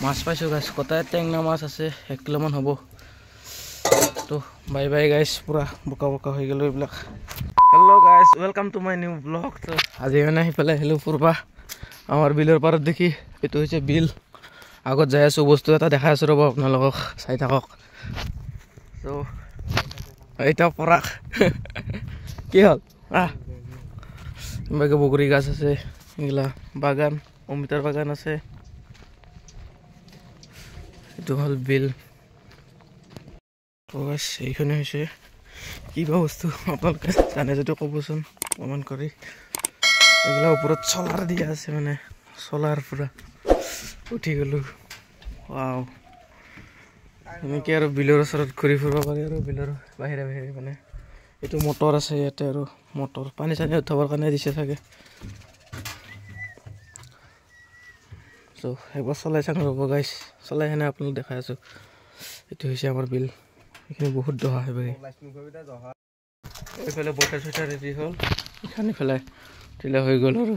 মাছ পাইছোঁ গাইছ কটাই টেঙনা মাছ আছে 1 কিলোমান হ'ব তো বাই বাই গাইছ পুৰা বোকা বোকা হৈ গ'ল এইবিলাক hello' guys welcome to my new blog তো আজি মানে সিফালে আহিলোঁ ফুৰবা আমাৰ বিলৰ পাৰত দেখি এইটো হৈছে বিল আগত যাই আছোঁ বস্তু এটা দেখাই আছোঁ ৰ'ব আপোনালোকক চাই থাকক তো এইটা পৰাক কি হ'ল বাকী বগৰী গাছ আছে এইগিলা বাগান অমিতাৰ বাগান আছে এইটো হ'ল বিল তো গাইছ এইখনে হৈছে কিবা বস্তু আপোনালোকে জানে যদি ক'বচোন কমেণ্ট কৰি এইগিলা ওপৰত চলাৰ দিয়া আছে মানে চলাৰ পুৰা উঠি গ'লোঁ ৱাও এনেকৈ আৰু বিলৰ ওচৰত ঘূৰি ফুৰিব পাৰি আৰু বিলৰ বাহিৰে বাহিৰে মানে এইটো মটৰ আছে ইয়াতে আৰু মটৰ পানী চানী উঠাবৰ কাৰণে দিছে চাগে চ' একবাৰ চলাই চাওঁ ৰ'ব গাইছ চলাই সেনে আপোনালোক দেখাই আছোঁ এইটো হৈছে আমাৰ বিল এইখিনি বহুত দহা হয় বাকী এইফালে বইটাৰ চইটাৰ ৰেডি হ'ল এইখান ইফালে দিলে হৈ গ'ল আৰু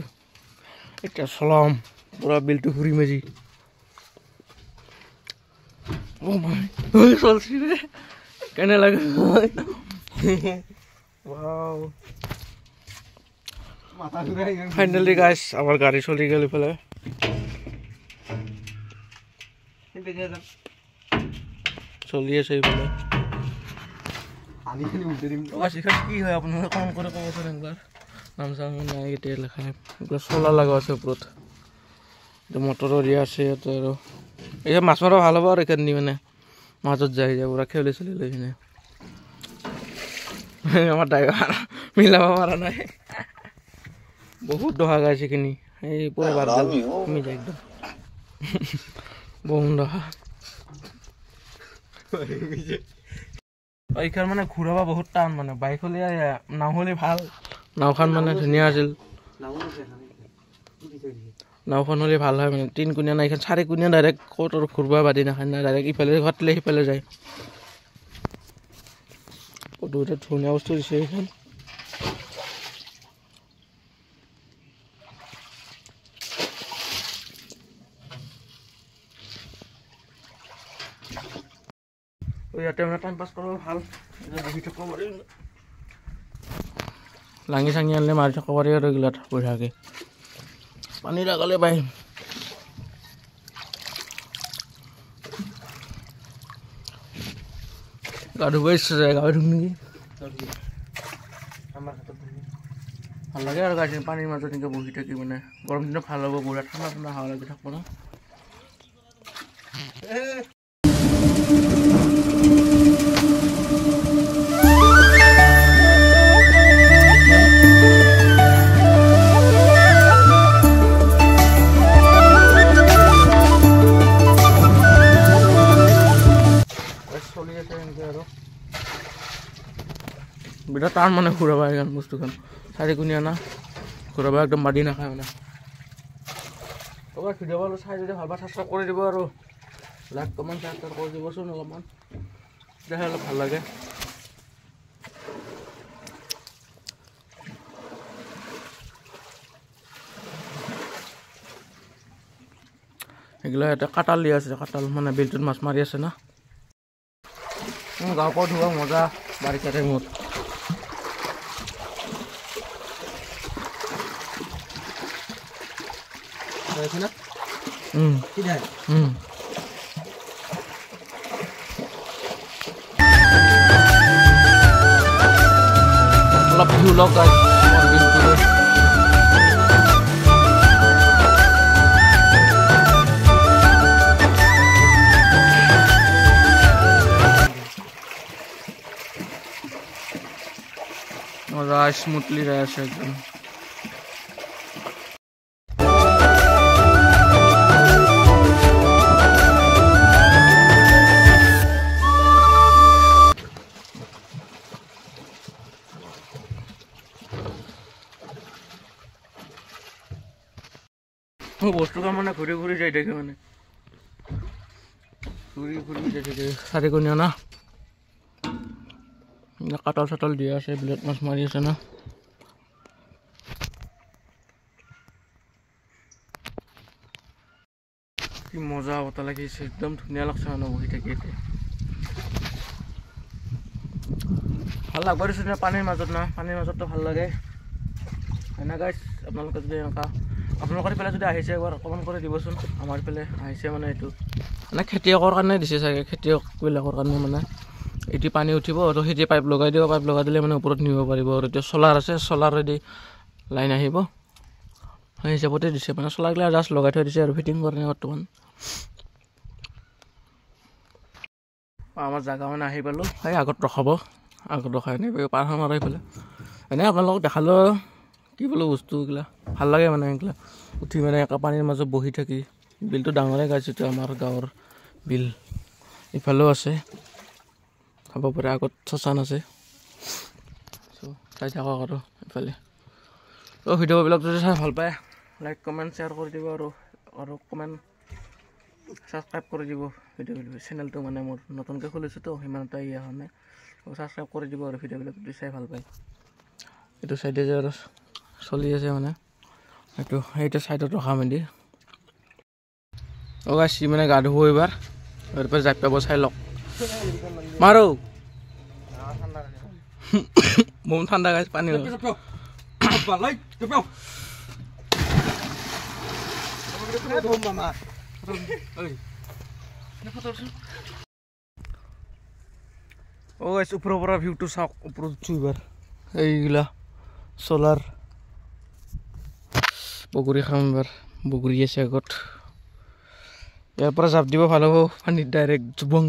এতিয়া চলাম পুৰা বিলটো ঘূৰি মেজি চলছি ৰে কেনে লাগে ফাইনেলি গাইছ আমাৰ গাড়ী চলি গ'ল ইফালে চলি আছে এইফালে কি হয় আপোনালোকে কম কৰি ক'বচোন একবাৰ নাম চাম নাই এতিয়া লেখা এইবিলাক চলাৰ লগা আছে ওপৰত এতিয়া মটৰৰ দিয়া আছে ইয়াতে আৰু এতিয়া মাছ মাৰা ভাল হ'ব আৰু এইখিনি মানে মাজত যাই যায় পুৰা খেলি চেলি লৈ কিনে আমাৰ ড্ৰাইভাৰ মিলাব পৰা নাই বহুত দহা গাইছে এইখিনি এই পুৰা বাদ কমি যায় একদম বহুত দহা এইখান মানে ঘূৰাব বহুত টান মানে বাইক হ'লে নাও হ'লে ভাল নাওখন মানে ধুনীয়া আছিল নাওখন হ'লে ভাল হয় মানে 3 কোণীয়া নাই এইখন 4 কোণীয়া ডাইৰেক্ট ক'ত আৰু ঘূৰিব বাদি নাখায় না ডাইৰেক্ট ইফালে ঘাটলে সিফালে যায় দুটা ধুনীয়া বস্তু দিছে এইখন ইয়াতে মানে টাইম পাছ কৰিব ভাল বহি থাকিব পাৰি লাঙি চাঙি আনিলে মাৰি থাকিব পাৰি আৰু এইগিলাত বঢ়িয়াকৈ পানী লাগালে পাই গা ধুব ইচ্ছা যায় গা ধুম নেকি ভাল লাগে আৰু গাড়ী পানীৰ মাজত এনেকৈ বহি থাকি মানে গৰম দিনত ভাল হ'ব বঢ়িয়া ঠাণ্ডা ঠাণ্ডা হাৱা লাগি থাকিব ন বিৰাট টান মানে ঘূৰাবা এইখন বস্তুখন 4 কোণীয়া না ঘূৰাবা একদম বাদি নাখায় মানে ক'ৰবাত ভিডিঅ' পালোঁ চাই যদি ভালবা ছাবস্ক্ৰাইব কৰি দিব আৰু লাইক কমেণ্ট শ্বেয়াৰ কৰি দিবচোন অলপমান তেতিয়াহে অলপ ভাল লাগে এইগিলা এটা কাটাল দি আছে কাটাল মানে বিলটোত মাছ মাৰি আছে না গাঁও পৰা ধোৱা মজা বাৰিষা টাইমত অলপ ভিউ লওক মজা স্মুথলি যাই আছে একদম বস্তু মানে ঘূৰি ঘূৰি যাই থাকে মানে ঘূৰি ঘূৰি যাই থাকে 4 কোণীয়া না কাটাল চাটাল দিয়া আছে বিলত মাছ মাৰি আছে না কি মজা বতাহ লাগিছে একদম ধুনীয়া লাগছে মানে বহি থাকি এতিয়া ভাল লাগব দিছে না পানীৰ মাজততো ভাল লাগে এনে গাইছ আপোনালোকে যদি এনেকুৱা আপোনালোকৰ ইফালে যদি আহিছে এবাৰ কমেণ্ট কৰি দিবচোন আমাৰ ইফালে আহিছে মানে এইটো মানে খেতিয়কৰ কাৰণে দিছে চাগে খেতিয়কবিলাকৰ কাৰণে মানে এটি পানী উঠিব আৰু সেই পাইপ লগাই দিব পাইপ লগাই দিলে মানে ওপৰত নিব পাৰিব আৰু এতিয়া চলাৰ আছে চলাৰেদি লাইন আহিব সেই হিচাপতে দিছে মানে চলাৰগিলা জাষ্ট লগাই থৈ দিছে আৰু ফিটিং কৰে বৰ্তমান আমাৰ জাগা মানে আহি পালোঁ সেই আগত ৰখাব আগত ৰখাই এনেকৈ পাৰ হ'ম আৰু এইফালে এনেই আপোনালোকক দেখালেও কি বোলো বস্তুগিলা ভাল লাগে মানে এইগিলা উঠি মানে একা পানীৰ মাজত বহি থাকি বিলটো ডাঙৰে গাইছে এইটো আমাৰ গাঁৱৰ বিল ইফালেও আছে খাব পাৰে আগত শ্মশান আছে চ' চাই থাকক আৰু ইফালে ভিডিঅ'বিলাক যদি চাই ভাল পায় লাইক কমেণ্ট শ্বেয়াৰ কৰি দিব আৰু কমেণ্ট ছাবস্ক্ৰাইব কৰি দিব ভিডিঅ'বিলাক চেনেলটো মানে মোৰ নতুনকৈ খুলিছোঁ তো সিমান এটা হোৱা নাই ছাবস্ক্ৰাইব কৰি দিব আৰু ভিডিঅ'বিলাক যদি চাই ভাল পায় এইটো চাইডে যে আৰু চলি আছে মানে সেইটো চাইডত ৰখা মেলি গাইছি মানে গা ধুব এইবাৰ পৰা যাই পাব চাই লওক মাৰো বম ঠাণ্ডা গাইছ পানী ওপৰৰ পৰা ভিউটো চাওক ওপৰত উঠো এইবাৰ এইগিলা চলাৰ বগৰী খাম এবাৰ বগৰী আছে আগত ইয়াৰ পৰা জাপ দিব ভাল হ'ব পানীত ডাইৰেক্ট জুবং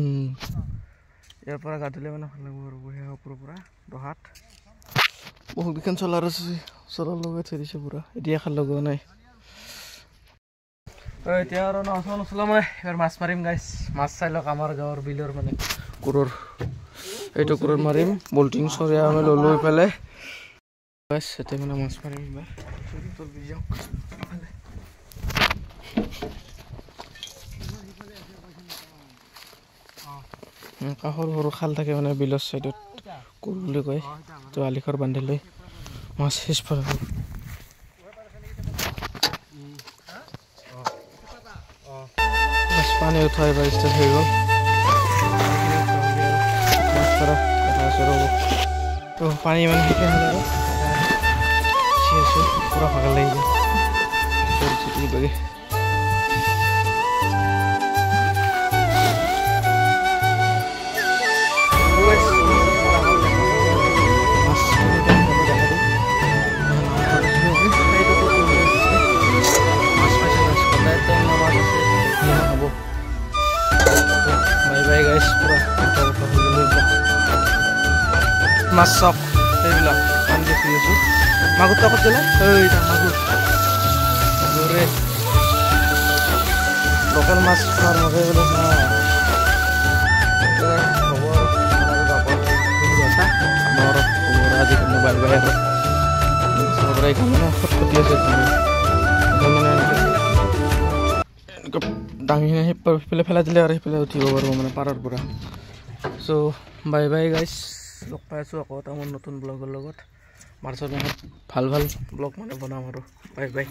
ইয়াৰ পৰা গা ধুলে মানে ভাল লাগিব আৰু বঢ়িয়া ওপৰৰ পৰা দহাত বহুতকেইখন চলাৰ আছে চলাৰ লগাই থৈ দিছে পুৰা এতিয়া এখন লগোৱা নাই এতিয়া আৰু নচলা মই এবাৰ মাছ মাৰিম গাইছ মাছ চাই লওক আমাৰ গাঁৱৰ বিলৰ মানে কোৰৰ এইটো কোৰত মাৰিম বল্টিং চৰিয়া আমি লৈ পেলাই গাইছ এতিয়া মানে মাছ মাৰিম এইবাৰ কাষৰ সৰু খাল থাকে মানে বিলৰ চাইডত কোৰ বুলি কয় তো আলিখৰ বান্ধি লৈ মাছ শেষ পাব পানী উঠাই এবাৰ ষ্টাৰ্ট হৈ গ'ল তো পানী ইমান শেষে হ'ল আৰু পুৰা ভাগৰ লাগি যায় বাই গাইছ পুৰা মাছ চক সেইবিলাক পানী দেখি আছোঁ মাগুৰটো আগত দিলে মাগুৰ মাগুৰে লোকেল মাছ খোৱাৰ মজাই বোলে হ'ব আৰু আজিকালি বাই বাই আৰু চবৰে এইখন মানে ফটফটি আছে মানে দাঙি সেইফালে পেলাই দিলে আৰু সেইফালে উঠিব পাৰোঁ মানে পাৰৰ পৰা চ' বাই বাই গাইছ লগ পাই আছোঁ আকৌ এটা মোৰ নতুন ব্লগৰ লগত মাৰ্চৰ মাহত ভাল ব্লগ মানে বনাম আৰু বাই বাই